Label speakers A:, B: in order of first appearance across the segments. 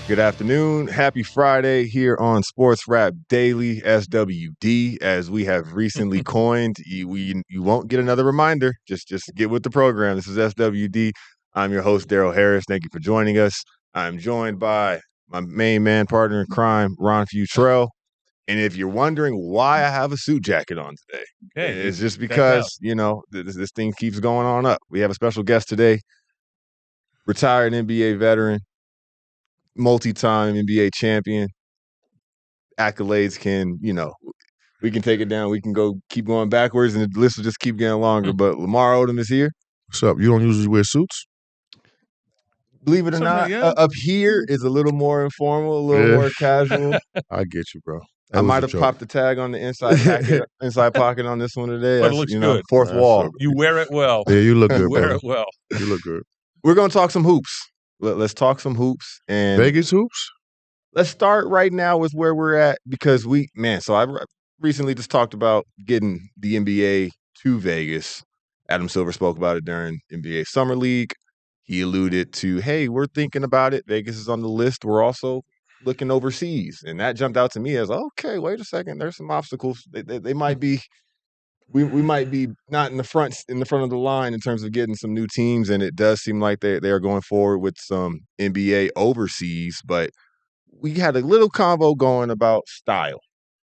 A: Good afternoon. Happy Friday here on Sports Rap Daily, SWD, as we have recently coined. You won't get another reminder. Just get with the program. This is SWD. I'm your host, Darrell Harris. Thank you for joining us. I'm joined by my main man partner in crime, Ron Futrell. And if you're wondering why I have a suit jacket on today, it's just because, this thing keeps going on up. We have a special guest today, retired NBA veteran, multi-time NBA champion. Accolades we can take it down. We can keep going backwards, and the list will just keep getting longer. But Lamar Odom is here.
B: What's up? You don't usually wear suits?
A: Believe it or not, up here is a little more informal, a little more casual.
B: I get you, bro.
A: I might have popped the tag on the inside pocket on this one today.
C: But it looks good.
A: Fourth wall.
C: You wear it well.
B: Yeah, you look good,
C: wear
B: brother.
C: it well.
B: You look good.
A: We're going to talk some hoops. Let's talk some hoops. And
B: Vegas hoops?
A: Let's start right now with where we're at because so I recently just talked about getting the NBA to Vegas. Adam Silver spoke about it during NBA Summer League. He alluded to, hey, we're thinking about it. Vegas is on the list. We're also looking overseas. And that jumped out to me as, okay, wait a second. There's some obstacles. They might be, we might be not in the front of the line in terms of getting some new teams. And it does seem like they are going forward with some NBA overseas. But we had a little convo going about style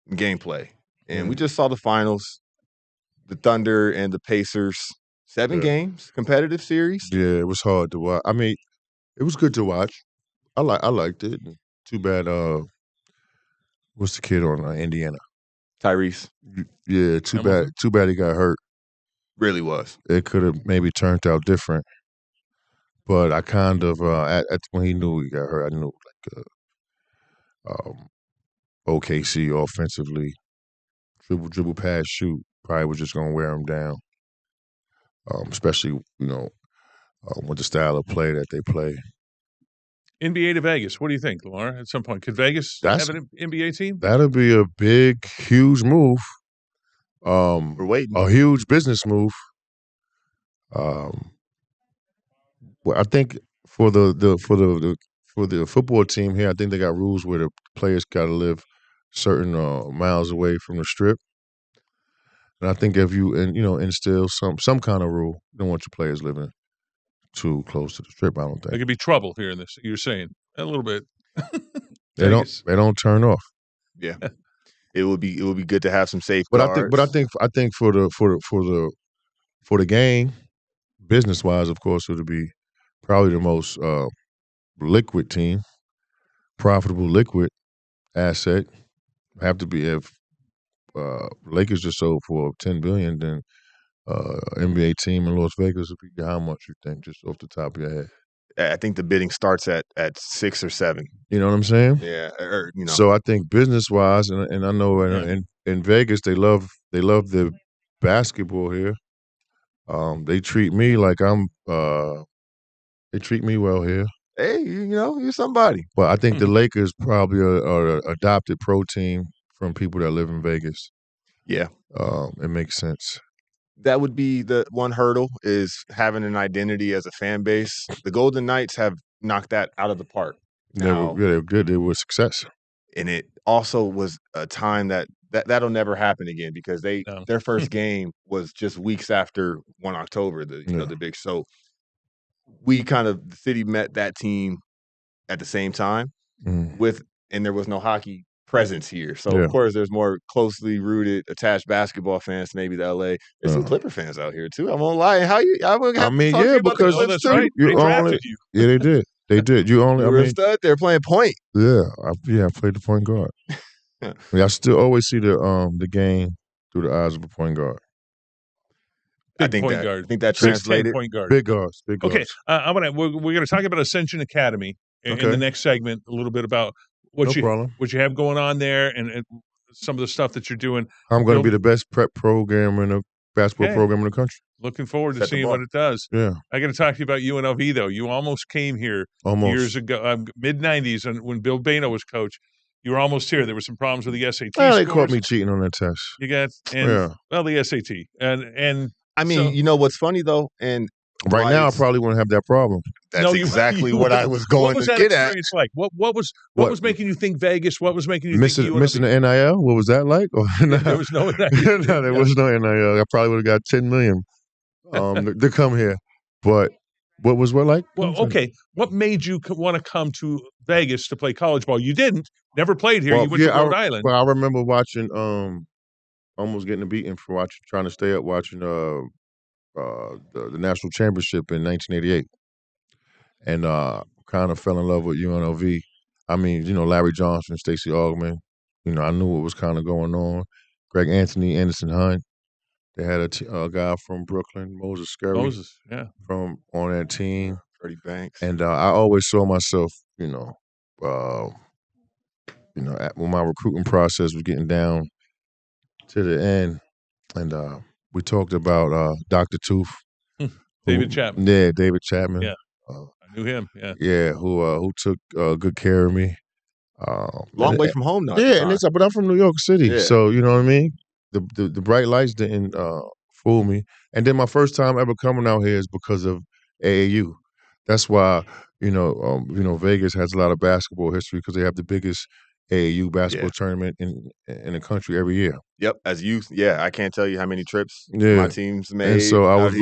A: and gameplay. And we just saw the finals, the Thunder and the Pacers. 7 games, competitive series.
B: Yeah, it was hard to watch. I mean, it was good to watch. I liked it. Too bad. What's the kid on Indiana?
A: Tyrese.
B: Yeah, too bad. Too bad he got hurt.
A: Really was.
B: It could have maybe turned out different. But I kind of when he knew he got hurt, I knew OKC offensively, dribble pass, shoot, probably was just gonna wear him down. Especially, with the style of play that they play.
C: NBA to Vegas. What do you think, Lamar? At some point, could Vegas have an NBA team?
B: That'll be a big, huge move.
A: We're waiting.
B: A huge business move. Well, I think for the football team here, I think they got rules where the players got to live certain miles away from the strip. And I think if you instill some kind of rule, you don't want your players living too close to the strip. I don't think
C: there could be trouble here in this. You're saying a little bit.
B: They don't turn off.
A: Yeah, it would be good to have some safeguards.
B: But I think for the game, business wise, of course, it would be probably the most liquid team, profitable liquid asset. Have to be if. Lakers just sold for $10 billion, then NBA team in Las Vegas would be how much you think, just off the top of your head?
A: I think the bidding starts at 6 or 7.
B: You know what I'm saying?
A: Yeah.
B: So I think business wise, and I know in Vegas they love the basketball here. They treat me like they treat me well here.
A: Hey, you're somebody.
B: But I think the Lakers probably are adopted pro team from people that live in Vegas.
A: Yeah.
B: It makes sense.
A: That would be the one hurdle, is having an identity as a fan base. The Golden Knights have knocked that out of the park.
B: They were good. They were a success.
A: And it also was a time that'll never happen again because their first game was just weeks after 1 October, the big. So we the city met that team at the same time and there was no hockey presence here. So, of course, there's more closely rooted, attached basketball fans to maybe the LA. There's some Clipper fans out here, too. I won't lie.
B: Because
C: that's right. They drafted you.
B: Yeah, they did. They did. You were
A: a stud there playing point.
B: Yeah. I played the point guard. I still always see the game through the eyes of a point guard.
A: I think that translated.
C: Point guard.
B: Big guards.
C: Okay. We're going to talk about Ascension Academy in the next segment, a little bit about what you have going on there and some of the stuff that you're doing.
B: I'm going to be the best prep program in a basketball program in the country.
C: Looking forward to seeing what it does.
B: Yeah.
C: I got to talk to you about UNLV, though. You almost came here years ago, mid-'90s, and when Bill Bano was coach. You were almost here. There were some problems with the SAT scores.
B: They caught me cheating on that test.
C: You got the SAT. And
A: I mean, what's funny, though, and
B: Right now, I probably wouldn't have that problem.
A: That's exactly what I was going to get at.
C: What was that experience like? What was making you think Vegas? What was making you think UNLV?
B: Missing the NIL? What was that like?
C: There was no NIL.
B: No, there was no NIL. I probably would have got $10 million to come here. But what like?
C: Well, okay. What made you want to come to Vegas to play college ball? You didn't. Never played here. You went to Rhode Island.
B: Well, I remember watching, almost getting beaten for trying to stay up watching the national championship in 1988, and kind of fell in love with UNLV. I mean, Larry Johnson, Stacey Augmon. I knew what was kind of going on. Greg Anthony, Anderson Hunt. They had a guy from Brooklyn, Moses Scurry, from on that team.
A: Freddie Banks.
B: And I always saw myself, when my recruiting process was getting down to the end, and we talked about Dr. Tooth.
C: David Chapman.
B: Yeah, David Chapman.
C: Yeah, I knew him. Yeah.
B: Yeah, who took good care of me.
A: Long way from home now.
B: Yeah, but I'm from New York City, so you know what I mean. The bright lights didn't fool me, and then my first time ever coming out here is because of AAU. That's why Vegas has a lot of basketball history because they have the biggest AAU basketball tournament in the country every year.
A: Yep, as youth, I can't tell you how many trips my team's made.
B: And so I was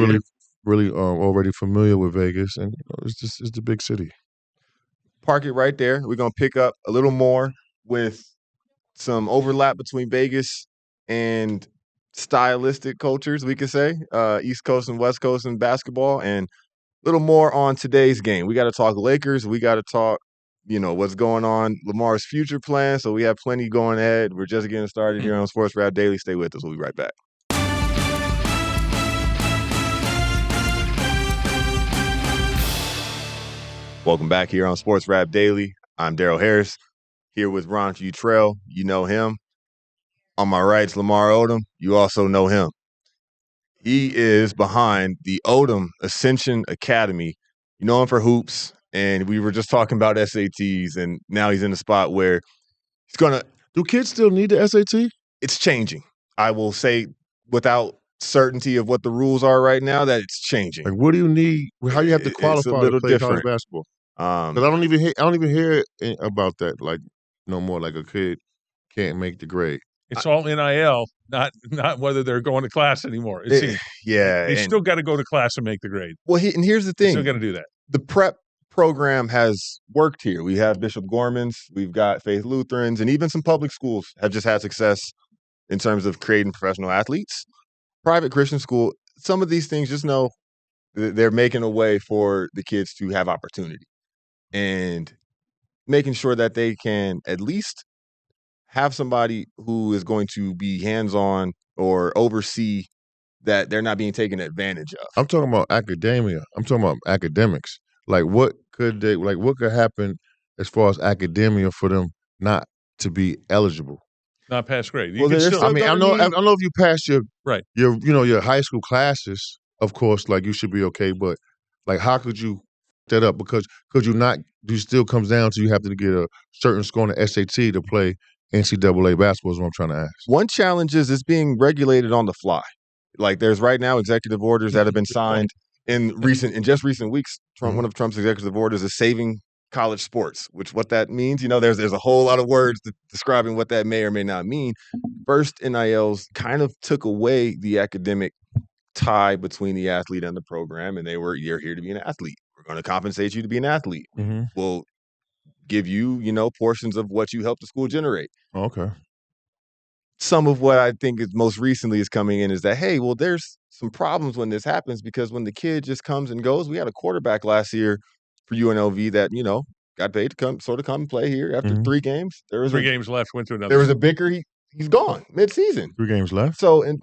B: really already familiar with Vegas, and it's the big city.
A: Park it right there. We're gonna pick up a little more with some overlap between Vegas and stylistic cultures, we could say, East Coast and West Coast in basketball, and a little more on today's game. We got to talk Lakers. We got to talk, what's going on, Lamar's future plans. So we have plenty going ahead. We're just getting started here on Sports Rap Daily. Stay with us. We'll be right back. Welcome back here on Sports Rap Daily. I'm Darrell Harris, here with Ron Futrell. You know him. On my right's Lamar Odom. You also know him. He is behind the Odom Ascension Academy. You know him for hoops, and we were just talking about SATs, and now he's in a spot where he's going to...
B: Do kids still need the SAT?
A: It's changing. I will say without certainty of what the rules are right now that it's changing.
B: Like, what do you need? How you have to qualify to play college basketball? Because I don't even hear about that. Like, no more. Like a kid can't make the grade.
C: It's all NIL, not whether they're going to class anymore. They still got to go to class and make the grade.
A: Well, and here's the thing.
C: Still got to do that.
A: The prep program has worked here. We have Bishop Gorman's, we've got Faith Lutherans, and even some public schools have just had success in terms of creating professional athletes. Private Christian school, some of these things, just know they're making a way for the kids to have opportunity and making sure that they can at least have somebody who is going to be hands-on or oversee that they're not being taken advantage of.
B: I'm talking about academia. I'm talking about academics. Like what could happen as far as academia for them not to be eligible?
C: Not pass grade.
B: I know if you pass your high school classes, of course, like you should be okay, but like how could you that up? Because could you not? You still comes down to you have to get a certain score on the SAT to play NCAA basketball is what I'm trying to ask.
A: One challenge is it's being regulated on the fly. Like there's right now executive orders that have been signed in recent weeks. One of Trump's executive orders is saving college sports, what that means, there's a whole lot of words describing what that may or may not mean. First, NILs kind of took away the academic tie between the athlete and the program, and you're here to be an athlete. We're going to compensate you to be an athlete.
B: Mm-hmm.
A: We'll give you, portions of what you help the school generate.
B: Okay.
A: Some of what I think is most recently is coming in is that, hey, well, there's some problems when this happens because when the kid just comes and goes, we had a quarterback last year for UNLV that, got paid to come and play here after 3 games. There was
C: 3 games left, went to another.
A: There was a bicker. He's gone mid-season.
B: 3 games left?
A: So, in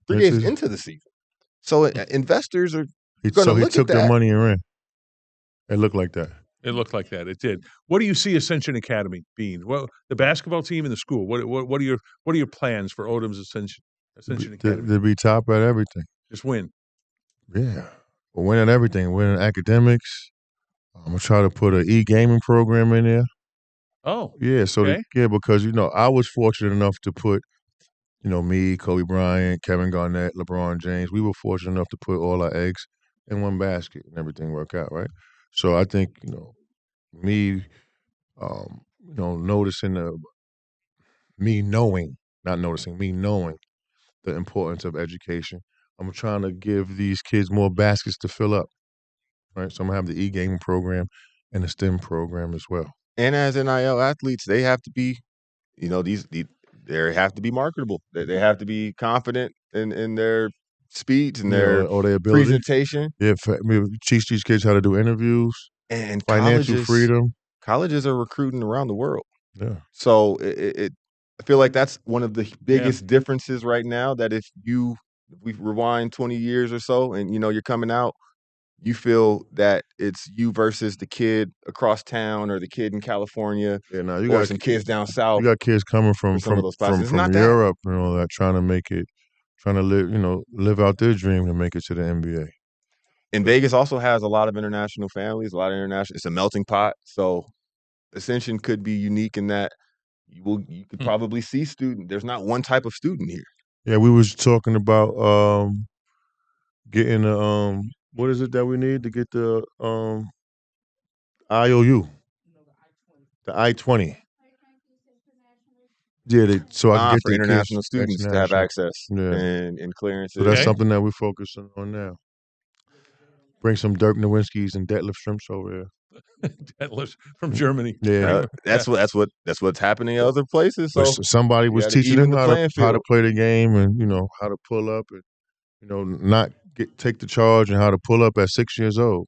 A: 3 games into the season. So, investors are going to look at that. So, he
B: took their money and ran. It looked like that.
C: It looked like that. It did. What do you see Ascension Academy being? Well, the basketball team and the school. What are your plans for Odom's Ascension Academy?
B: To be top at everything.
C: Just win.
B: Yeah, we'll win at everything. Win in academics. I'm gonna try to put an e-gaming program in there.
C: Oh,
B: yeah. So
C: okay.
B: Because I was fortunate enough to put, me, Kobe Bryant, Kevin Garnett, LeBron James. We were fortunate enough to put all our eggs in one basket and everything work out, right? So I think me, noticing me knowing, not noticing, me knowing the importance of education. I'm trying to give these kids more baskets to fill up, right? So I'm gonna have the e-gaming program and the STEM program as well.
A: And as NIL athletes, they have to be, they have to be marketable. They have to be confident in their speech and their
B: or their ability.
A: presentation.
B: Yeah, teach these kids how to do interviews
A: And
B: financial freedom.
A: Colleges are recruiting around the world.
B: Yeah.
A: So I feel like that's one of the biggest differences right now. That if we rewind 20 years or so, and you're coming out, you feel that it's you versus the kid across town or the kid in California, or some kids down south.
B: You got kids coming from Europe, that trying to live out their dream to make it to the NBA.
A: And Vegas also has a lot of international families, a lot of international. It's a melting pot. So Ascension could be unique in that you could probably see there's not one type of student here.
B: Yeah, we was talking about getting a what is it that we need to get the IOU, the I-20. Yeah, so I can get
A: for international students to have access and clearances.
B: So that's something that we're focusing on now. Bring some Dirk Nowinski's and deadlift shrimps over here.
C: Deadlift from Germany.
B: Yeah,
A: that's what's happening in other places. So
B: somebody was teaching them how to play the game, and how to pull up, and not take the charge, and how to pull up at 6 years old.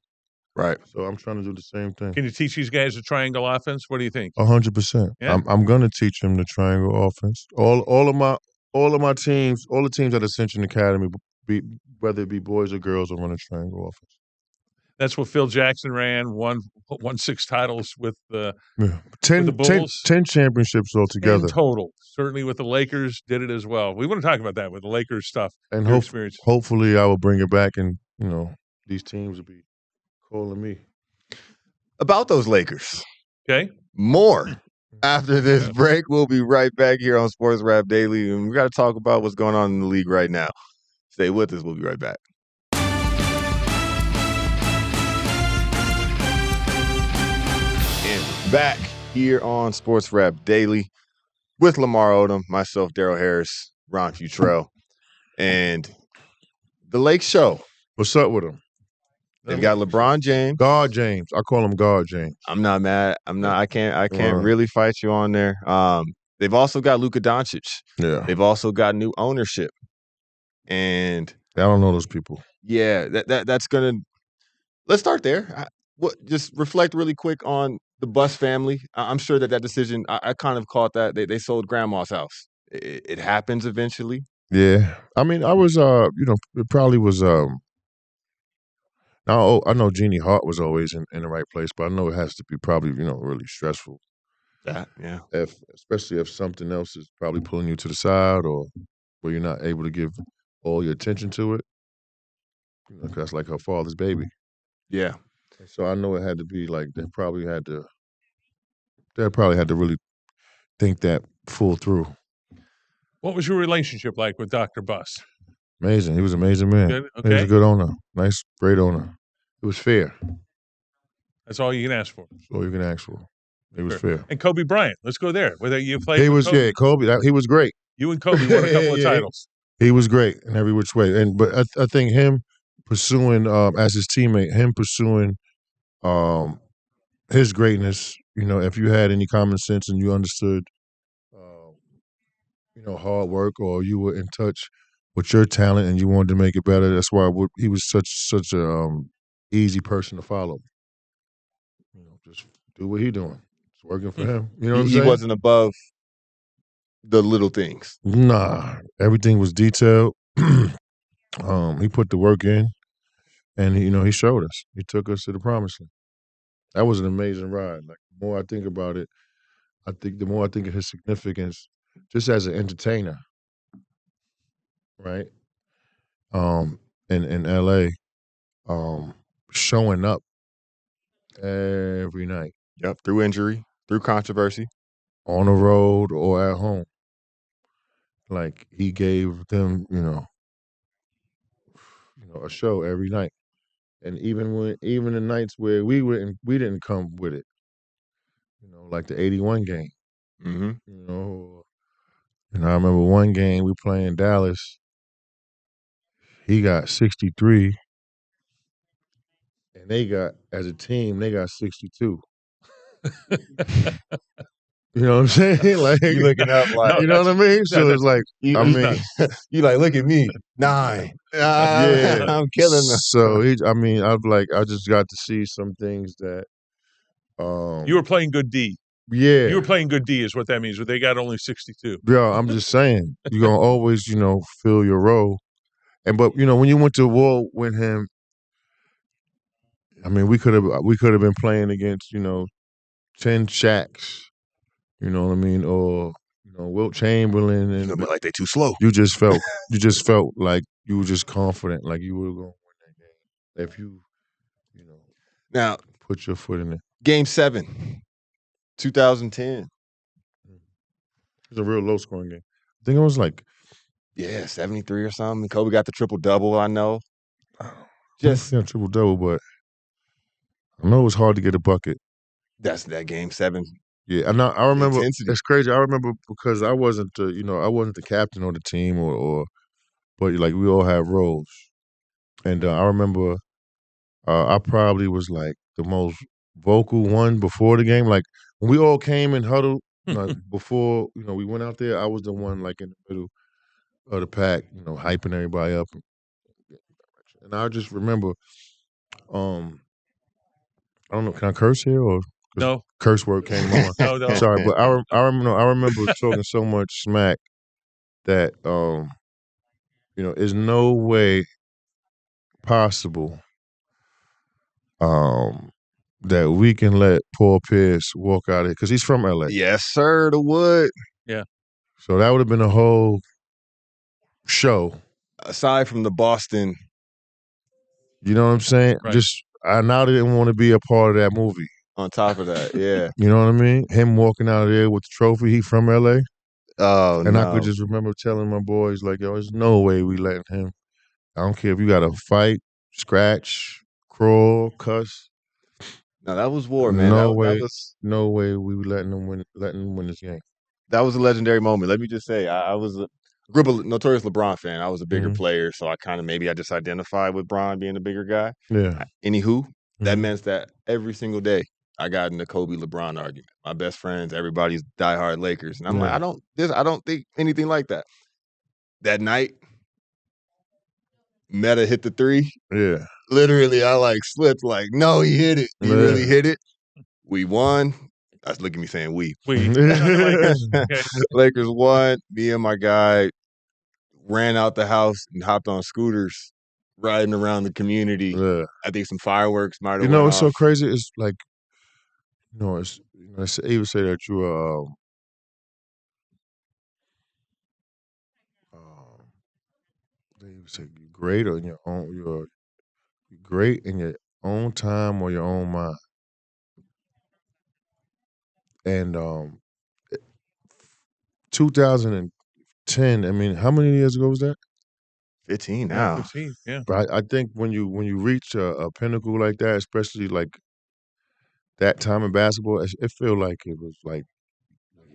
A: Right.
B: So I'm trying to do the same thing.
C: Can you teach these guys a triangle offense? What do you think?
B: 100%. Yeah? I'm going to teach them the triangle offense. All of my teams, all the teams at Ascension Academy, whether it be boys or girls, will run a triangle offense.
C: That's what Phil Jackson ran. Won 6 titles with the
B: 10
C: with the Bulls.
B: 10 championships altogether.
C: In total. Certainly with the Lakers, did it as well. We want to talk about that with the Lakers stuff.
B: And hopefully I will bring it back, and these teams will be calling me.
A: About those Lakers.
C: Okay.
A: More after this break. We'll be right back here on Sports Rap Daily, and we got to talk about what's going on in the league right now. Stay with us. We'll be right back. And back here on Sports Rap Daily with Lamar Odom, myself, Darrell Harris, Ron Futrell, and the Lake Show.
B: What's up with them?
A: They've got LeBron James.
B: God James. I call him God James.
A: I'm not mad. I can't really fight you on there. They've also got Luka Doncic.
B: Yeah.
A: They've also got new ownership. And
B: I don't know those people.
A: Yeah, that's gonna. Let's start there. Just reflect really quick on the Buss family. I'm sure that decision. I kind of caught that they sold Grandma's house. It happens eventually.
B: Yeah, I mean, I was it probably was Now, I know Jeannie Hart was always in the right place, but I know it has to be probably, really stressful.
A: Yeah.
B: Especially if something else is probably pulling you to the side, or where you're not able to give all your attention to it. That's like her father's baby.
A: Yeah.
B: So I know it had to be like they probably had to really think that full through.
C: What was your relationship like with Dr. Buss?
B: Amazing. He was an amazing man.
C: Good. Okay.
B: He was a good owner. Nice, great owner. It was fair.
C: That's all you can ask for.
B: That's all you can ask for. It was fair.
C: And Kobe Bryant. Let's go there. Whether you played
B: Kobe. He was great.
C: You and Kobe won a couple of titles.
B: He was great in every which way. But I think him pursuing, as his teammate, him pursuing his greatness, if you had any common sense and you understood, hard work, or you were in touch with your talent and you wanted to make it better, that's why he was such a easy person to follow. Just do what he's doing. It's working for him. You know what I'm saying?
A: He wasn't above the little things.
B: Nah, everything was detailed. He put the work in, and he showed us. He took us to the promised land. That was an amazing ride. Like, the more I think about it, the more I think of his significance, just as an entertainer, right? In LA, showing up every night.
A: Yep, through injury, through controversy,
B: on the road or at home. Like, he gave them, a show every night. And even the nights where we didn't come with it, like the '81 game.
A: Mm-hmm.
B: And I remember one game we playing Dallas. He got 63, and they got, as a team, they got 62. You know what I'm saying? Like,
A: you looking up like,
B: you know what I mean? So it's like,
A: you like, look at me, 9.
B: Yeah,
A: I'm killing them.
B: So I just got to see some things that.
C: You were playing good D.
B: Yeah,
C: you were playing good D is what that means. But they got only 62.
B: Yeah, I'm just saying, you're gonna always, fill your role. But when you went to war with him, I mean, we could have been playing against 10 Shaqs, you know what I mean, or Wilt Chamberlain, and
A: but like they too slow.
B: You just felt like you were just confident, like you were going to win that game if you
A: now
B: put your foot in it.
A: Game 7, 2010.
B: It was a real low scoring game. I think it was like
A: 73 or something. Kobe got the triple double. I know.
B: Just triple double, but I know it was hard to get a bucket.
A: That's that Game 7.
B: Yeah, and I remember. It's crazy. I remember because I wasn't the captain of the team, but like we all have roles, and I remember I probably was like the most vocal one before the game. Like when we all came and huddled before we went out there, I was the one like in the middle of the pack, hyping everybody up. And I just remember, I don't know, can I curse here or
C: no
B: curse word came on?
C: No.
B: Sorry, but I remember talking so much smack that there's no way possible that we can let Paul Pierce walk out of here because he's from LA.
A: Yes, sir, the wood.
C: Yeah.
B: So that would have been a whole show.
A: Aside from the Boston.
B: You know what I'm saying?
C: Right.
B: Just I now didn't want to be a part of that movie.
A: On top of that, yeah.
B: You know what I mean? Him walking out of there with the trophy, he from LA.
A: Oh,
B: and I could just remember telling my boys, like, yo, there's no way we letting him. I don't care if you got to fight, scratch, crawl, cuss.
A: No, that was war, man.
B: No way we were letting him win this game.
A: That was a legendary moment. Let me just say, I was a notorious LeBron fan. I was a bigger player, so I just identified with Bron being the bigger guy.
B: Yeah.
A: Anywho, that meant that every single day I got in the Kobe LeBron argument. My best friends, everybody's diehard Lakers, and I'm like, I don't think anything like that. That night, Meta hit the 3.
B: Yeah.
A: Literally, I like slipped. Like, no, he hit it. He really hit it. We won. That's looking at me saying we.
C: Lakers. Okay.
A: Lakers won. Me and my guy ran out the house and hopped on scooters, riding around the community.
B: Yeah.
A: I think some fireworks might have.
B: It's so crazy. It's like, it's they even say that you they even say you're great in your own. You're great in your own time or your own mind. And 2010. I mean, how many years ago was that?
A: 15 now.
C: 15, yeah.
B: But I think when you reach a pinnacle like that, especially like that time in basketball, it feel like it was like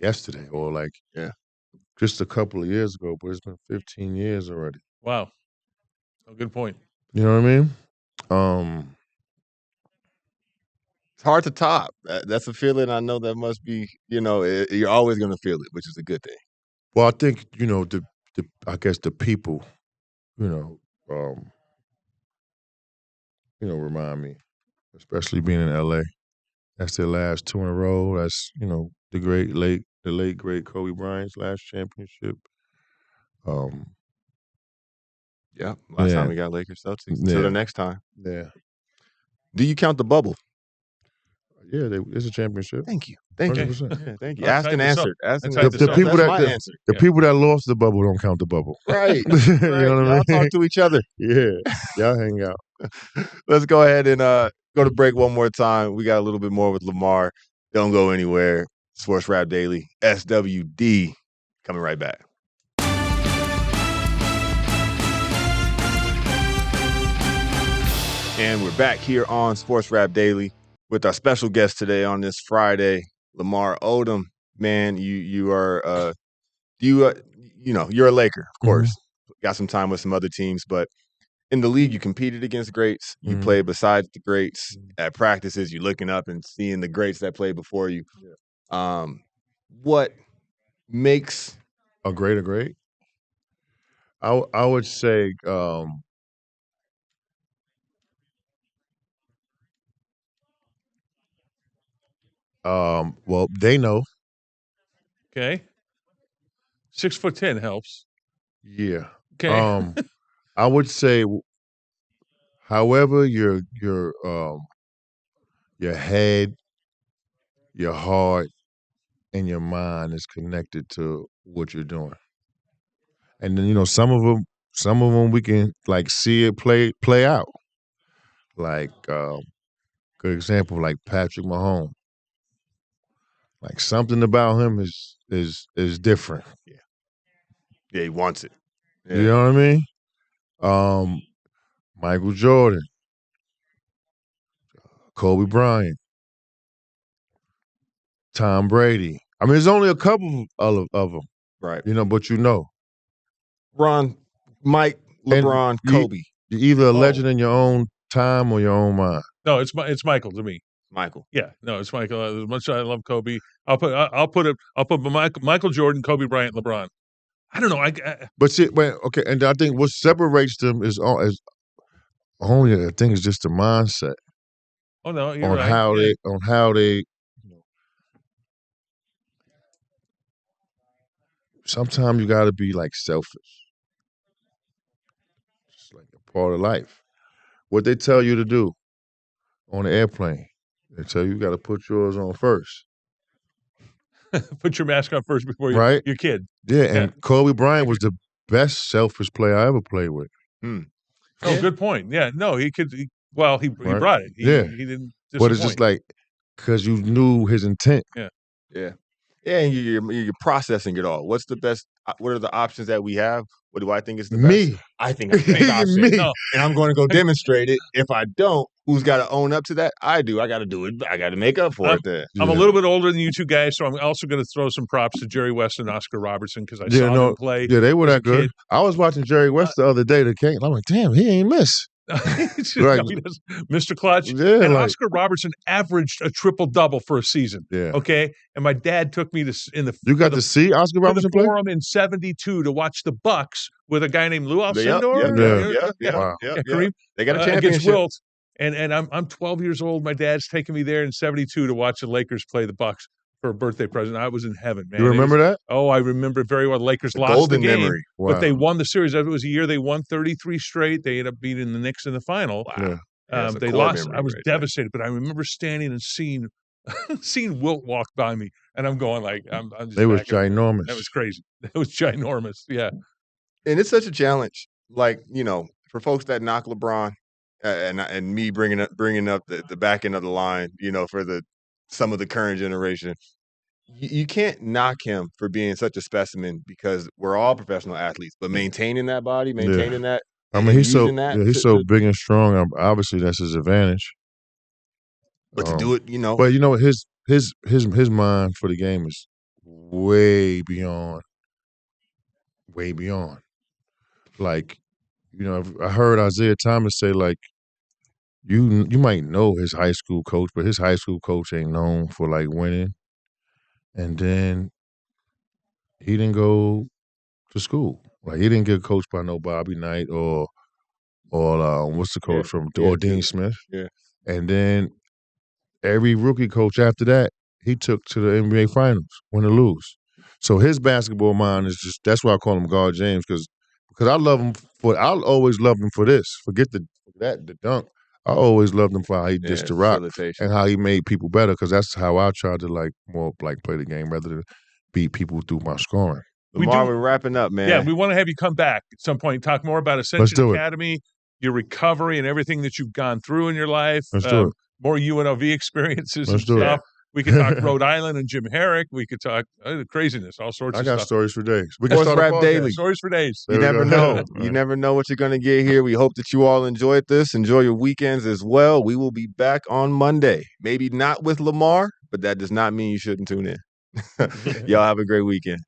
B: yesterday or like just a couple of years ago. But it's been 15 years already.
C: Wow, good point.
B: You know what I mean?
A: It's hard to top. That's a feeling I know that must be. You're always going to feel it, which is a good thing.
B: Well, I think I guess the people. Remind me, especially being in LA. That's their last 2 in a row. That's the late great Kobe Bryant's last championship.
A: Last time we got Lakers Celtics. Until the next time.
B: Yeah.
A: Do you count the bubble?
B: Yeah, it's a championship.
A: Thank you. Thank
B: 100%.
A: you. Thank you. Asked and answered.
B: The people that lost the bubble don't count the bubble.
A: Right.
B: You know what I mean?
A: Y'all talk to each other.
B: Yeah. Y'all hang out.
A: Let's go ahead and go to break one more time. We got a little bit more with Lamar. Don't go anywhere. Sports Rap Daily, SWD, coming right back. And we're back here on Sports Rap Daily with our special guest today on this Friday, Lamar Odom. Man, you're a Laker, of course. Got some time with some other teams, but in the league, you competed against greats. You played beside the greats at practices. You're looking up and seeing the greats that played before you. Yeah. What makes
B: a great? I would say well, they know.
C: Okay. 6'10" helps.
B: Yeah.
C: Okay.
B: I would say, however, your head, your heart, and your mind is connected to what you're doing. And then some of them we can like see it play out. Like good example, like Patrick Mahomes. Like something about him is different.
A: Yeah, he wants it. Yeah.
B: You know what I mean? Michael Jordan, Kobe Bryant, Tom Brady. I mean, there's only a couple of them,
A: right?
B: But
A: Mike, LeBron, Kobe.
B: You're either a legend in your own time or your own mind.
C: No, it's Michael to me.
A: Michael.
C: Yeah, no, it's Michael. As much as I love Kobe, I'll put Michael Jordan, Kobe Bryant, LeBron. I don't know.
B: But see, okay, and I think what separates them is only I think it's just the mindset.
C: Oh no, you're
B: on
C: right.
B: How they. Sometimes you got to be like selfish. It's like a part of life. What they tell you to do on the airplane, they tell you got to put yours on first.
C: Put your mask on first before
B: your
C: kid.
B: Yeah, and Kobe Bryant was the best selfish player I ever played with.
C: Oh, good point. Yeah, no, he could. He brought it. He didn't disappoint.
B: But it's just like because you knew his intent.
A: Yeah, and you're processing it all. What's the best? What are the options that we have? What do I think is the best? I think it's the best option. No. And I'm going to go demonstrate it. If I don't, who's got to own up to that? I do. I got to do it. I got to make up for it then.
C: I'm a little bit older than you two guys, so I'm also going to throw some props to Jerry West and Oscar Robertson because I saw them play.
B: Yeah, they were that good. Kid. I was watching Jerry West the other day. I'm like, damn, he ain't miss.
C: Mr. Clutch.
B: Yeah,
C: and Oscar Robertson averaged a triple-double for a season.
B: Yeah.
C: Okay? And my dad took me to
B: You got to see Oscar Robertson play?
C: Forum in 72 to watch the Bucks with a guy named Lou Alcindor.
A: Kareem. They got a championship.
C: Against Wilt. And I'm 12 years old. My dad's taking me there in 72 to watch the Lakers play the Bucks for a birthday present. I was in heaven, man.
B: You remember that?
C: Oh, I remember it very well. Lakers lost the game,
A: memory.
B: Wow.
C: But they won the series. It was a year they won 33 straight. They ended up beating the Knicks in the final.
A: Wow.
C: They lost. I was devastated, but I remember standing and seeing Wilt walk by me, and I'm going like, I'm just.
B: They was ginormous.
C: That was crazy. That was ginormous. Yeah.
A: And it's such a challenge. Like, for folks that knock LeBron, and me bringing up the back end of the line, for some of the current generation, you can't knock him for being such a specimen because we're all professional athletes. But maintaining that body, that.
B: I mean, he's so big and strong. Obviously, that's his advantage.
A: But to do it,
B: But his mind for the game is way beyond. Like, I heard Isaiah Thomas say like, you might know his high school coach, but his high school coach ain't known for like winning. And then he didn't go to school. Like he didn't get coached by no Bobby Knight or what's the coach or Dean Smith.
A: Yeah.
B: And then every rookie coach after that, he took to the NBA Finals, win or lose. So his basketball mind is just that's why I call him God James because I love him I'll always love him for this. Forget the dunk. I always loved him for how he dished the rock and how he made people better because that's how I tried to more play the game rather than beat people through my scoring.
A: We're wrapping up, man.
C: Yeah, we want to have you come back at some point and talk more about Ascension Academy, your recovery, and everything that you've gone through in your life.
B: Let's do it.
C: More UNLV experiences and stuff. We could talk Rhode Island and Jim Herrick. We could talk craziness, all sorts of stuff.
B: I got stories for days. We can start
A: Rap Daily.
C: Stories for days.
A: You never know. You never know what you're going to get here. We hope that you all enjoyed this. Enjoy your weekends as well. We will be back on Monday. Maybe not with Lamar, but that does not mean you shouldn't tune in. Y'all have a great weekend.